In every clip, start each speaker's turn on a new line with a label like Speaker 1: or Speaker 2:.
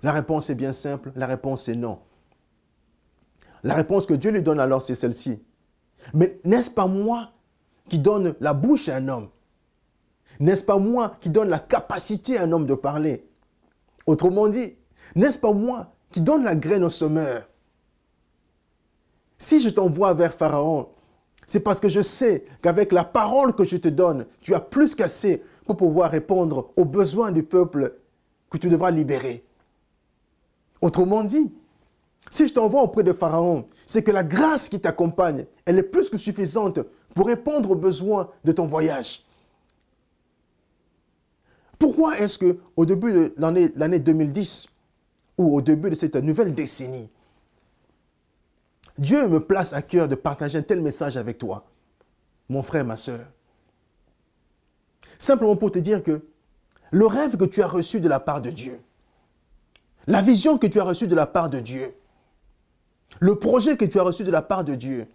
Speaker 1: La réponse est bien simple, la réponse est non. La réponse que Dieu lui donne alors, c'est celle-ci. Mais n'est-ce pas moi qui donne la bouche à un homme? N'est-ce pas moi qui donne la capacité à un homme de parler? Autrement dit, n'est-ce pas moi qui donne la graine au semeur? Si je t'envoie vers Pharaon, c'est parce que je sais qu'avec la parole que je te donne, tu as plus qu'assez pour pouvoir répondre aux besoins du peuple que tu devras libérer. Autrement dit, si je t'envoie auprès de Pharaon, c'est que la grâce qui t'accompagne, elle est plus que suffisante pour répondre aux besoins de ton voyage. Pourquoi est-ce qu'au début de l'année 2010, ou au début de cette nouvelle décennie, Dieu me place à cœur de partager un tel message avec toi, mon frère, ma soeur? Simplement pour te dire que le rêve que tu as reçu de la part de Dieu, la vision que tu as reçue de la part de Dieu, le projet que tu as reçu de la part de Dieu,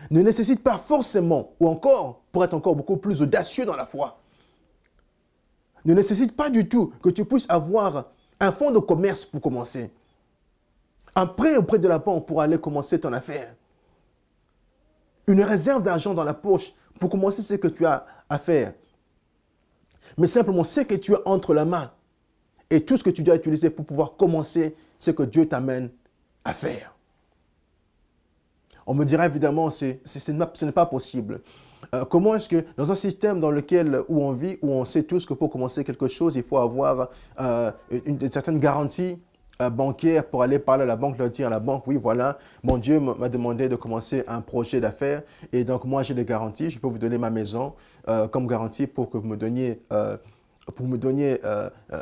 Speaker 1: ne nécessite pas forcément, ou encore, pour être encore beaucoup plus audacieux dans la foi, ne nécessite pas du tout que tu puisses avoir un fonds de commerce pour commencer. Un prêt auprès de la banque pour aller commencer ton affaire. Une réserve d'argent dans la poche pour commencer ce que tu as à faire. Mais simplement ce que tu as entre la main et tout ce que tu dois utiliser pour pouvoir commencer ce que Dieu t'amène à faire. On me dira évidemment, ce n'est pas possible. Comment est-ce que dans un système dans lequel où on vit, où on sait tous que pour commencer quelque chose, il faut avoir une certaine garantie bancaire pour aller parler à la banque, leur dire à la banque, oui voilà, mon Dieu m'a demandé de commencer un projet d'affaires et donc moi j'ai des garanties, je peux vous donner ma maison comme garantie pour que vous me donniez,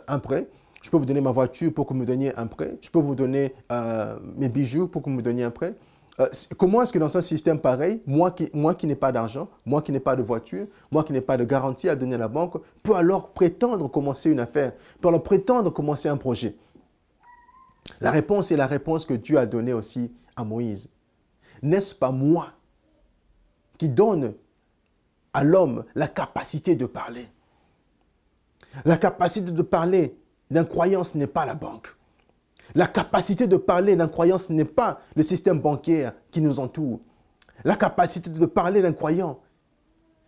Speaker 1: un prêt. Je peux vous donner ma voiture pour que vous me donniez un prêt. Je peux vous donner mes bijoux pour que vous me donniez un prêt. Comment est-ce que dans un système pareil, moi qui n'ai pas d'argent, moi qui n'ai pas de voiture, moi qui n'ai pas de garantie à donner à la banque, peut alors prétendre commencer une affaire, peut alors prétendre commencer un projet? La réponse est la réponse que Dieu a donnée aussi à Moïse. N'est-ce pas moi qui donne à l'homme la capacité de parler? La capacité de parler d'un croyant, ce n'est pas la banque. La capacité de parler d'un croyant, ce n'est pas le système bancaire qui nous entoure. La capacité de parler d'un croyant,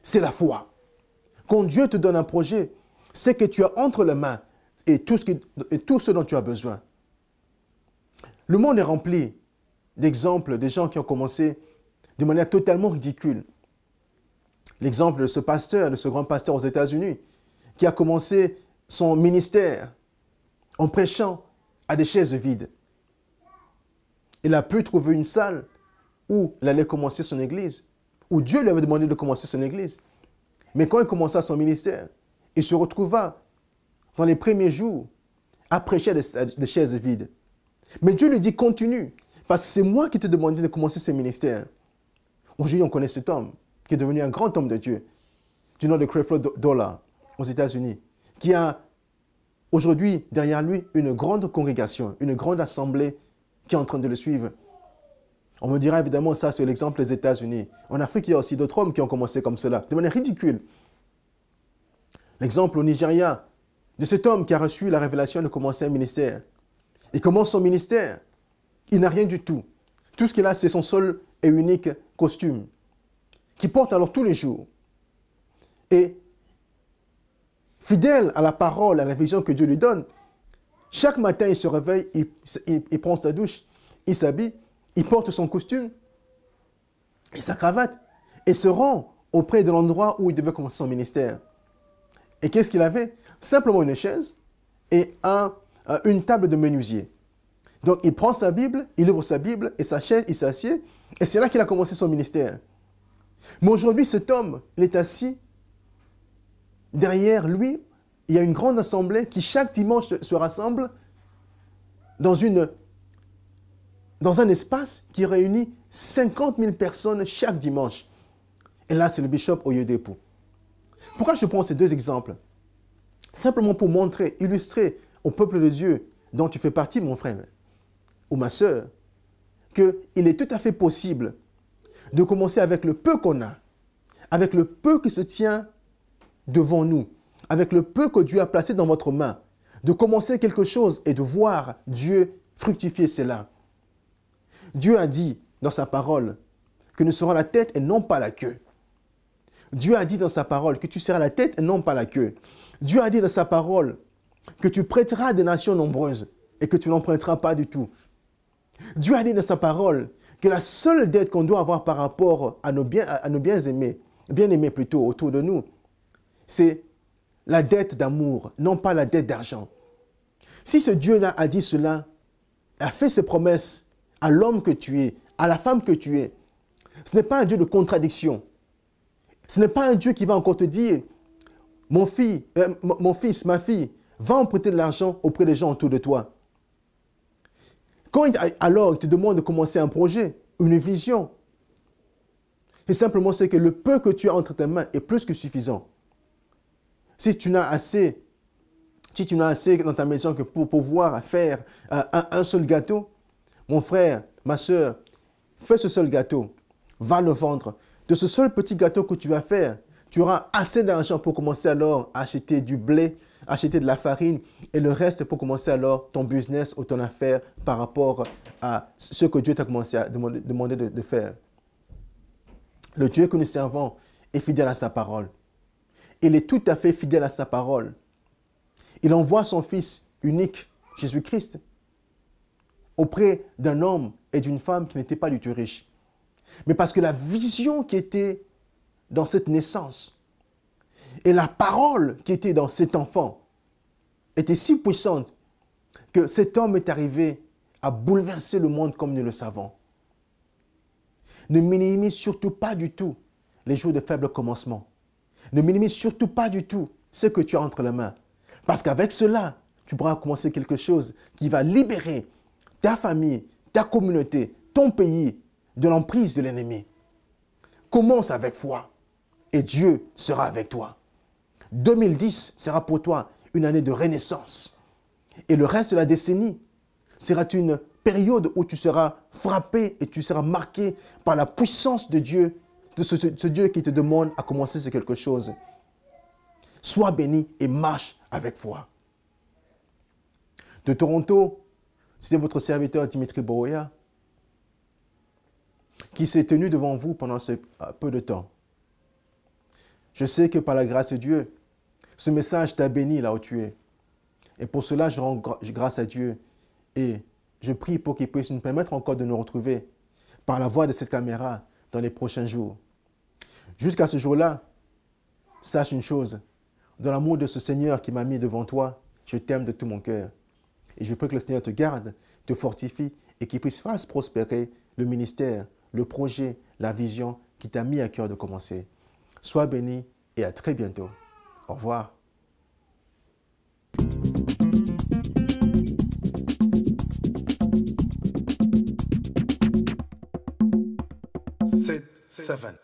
Speaker 1: c'est la foi. Quand Dieu te donne un projet, c'est que tu as entre les mains et tout ce dont tu as besoin. Le monde est rempli d'exemples de gens qui ont commencé de manière totalement ridicule. L'exemple de ce pasteur, de ce grand pasteur aux États-Unis, qui a commencé son ministère en prêchant à des chaises vides. Il a pu trouver une salle où il allait commencer son église, où Dieu lui avait demandé de commencer son église. Mais quand il commença son ministère, il se retrouva dans les premiers jours à prêcher à des chaises vides. Mais Dieu lui dit, continue, parce que c'est moi qui t'ai demandé de commencer ce ministère. Aujourd'hui, on connaît cet homme, qui est devenu un grand homme de Dieu, du nom de Creflo Dollar, aux États-Unis, qui a aujourd'hui derrière lui une grande congrégation, une grande assemblée qui est en train de le suivre. On me dira évidemment, ça c'est l'exemple des États-Unis. En Afrique, il y a aussi d'autres hommes qui ont commencé comme cela, de manière ridicule. L'exemple au Nigeria, de cet homme qui a reçu la révélation de commencer un ministère. Il commence son ministère, il n'a rien du tout. Tout ce qu'il a, c'est son seul et unique costume, qu'il porte alors tous les jours. Et fidèle à la parole, à la vision que Dieu lui donne, chaque matin, il se réveille, il prend sa douche, il s'habille, il porte son costume et sa cravate et se rend auprès de l'endroit où il devait commencer son ministère. Et qu'est-ce qu'il avait? Simplement une chaise et une table de menuisier. Donc, il prend sa Bible, il ouvre sa Bible et sa chaise, il s'assied et c'est là qu'il a commencé son ministère. Mais aujourd'hui, cet homme, il est assis. Derrière lui, il y a une grande assemblée qui chaque dimanche se rassemble dans un espace qui réunit 50 000 personnes chaque dimanche. Et là, c'est le bishop Oyedepo. Pourquoi je prends ces deux exemples? Simplement pour montrer, illustrer au peuple de Dieu dont tu fais partie, mon frère ou ma sœur, qu'il est tout à fait possible de commencer avec le peu qu'on a, avec le peu qui se tient devant nous, avec le peu que Dieu a placé dans votre main, de commencer quelque chose et de voir Dieu fructifier cela. Dieu a dit dans sa parole que nous serons la tête et non pas la queue. Dieu a dit dans sa parole que tu seras la tête et non pas la queue. Dieu a dit dans sa parole que tu prêteras à des nations nombreuses et que tu n'en prêteras pas du tout. Dieu a dit dans sa parole que la seule dette qu'on doit avoir par rapport à nos bien-aimés plutôt autour de nous, c'est la dette d'amour, non pas la dette d'argent. Si ce Dieu-là a dit cela, a fait ses promesses à l'homme que tu es, à la femme que tu es, ce n'est pas un Dieu de contradiction. Ce n'est pas un Dieu qui va encore te dire, mon fils, ma fille, va emprunter de l'argent auprès des gens autour de toi. Alors, il te demande de commencer un projet, une vision. Et simplement, c'est que le peu que tu as entre tes mains est plus que suffisant. Si tu n'as assez dans ta maison que pour pouvoir faire un seul gâteau, mon frère, ma soeur, fais ce seul gâteau, va le vendre. De ce seul petit gâteau que tu vas faire, tu auras assez d'argent pour commencer alors à acheter du blé, acheter de la farine et le reste pour commencer alors ton business ou ton affaire par rapport à ce que Dieu t'a commencé à demander de faire. Le Dieu que nous servons est fidèle à sa parole. Il est tout à fait fidèle à sa parole. Il envoie son Fils unique, Jésus-Christ, auprès d'un homme et d'une femme qui n'étaient pas du tout riches. Mais parce que la vision qui était dans cette naissance et la parole qui était dans cet enfant était si puissante que cet homme est arrivé à bouleverser le monde comme nous le savons. Ne minimise surtout pas du tout les jours de faible commencement. Ne minimise surtout pas du tout ce que tu as entre les mains. Parce qu'avec cela, tu pourras commencer quelque chose qui va libérer ta famille, ta communauté, ton pays de l'emprise de l'ennemi. Commence avec foi et Dieu sera avec toi. 2010 sera pour toi une année de renaissance. Et le reste de la décennie sera une période où tu seras frappé et tu seras marqué par la puissance de Dieu, de ce Dieu qui te demande à commencer sur quelque chose. Sois béni et marche avec foi. De Toronto, c'était votre serviteur Dimitri Boroya qui s'est tenu devant vous pendant ce peu de temps. Je sais que par la grâce de Dieu, ce message t'a béni là où tu es. Et pour cela, je rends grâce à Dieu et je prie pour qu'il puisse nous permettre encore de nous retrouver par la voie de cette caméra dans les prochains jours. Jusqu'à ce jour-là, sache une chose, dans l'amour de ce Seigneur qui m'a mis devant toi, je t'aime de tout mon cœur. Et je prie que le Seigneur te garde, te fortifie et qu'il puisse faire prospérer le ministère, le projet, la vision qui t'a mis à cœur de commencer. Sois béni et à très bientôt. Au revoir.
Speaker 2: Savane.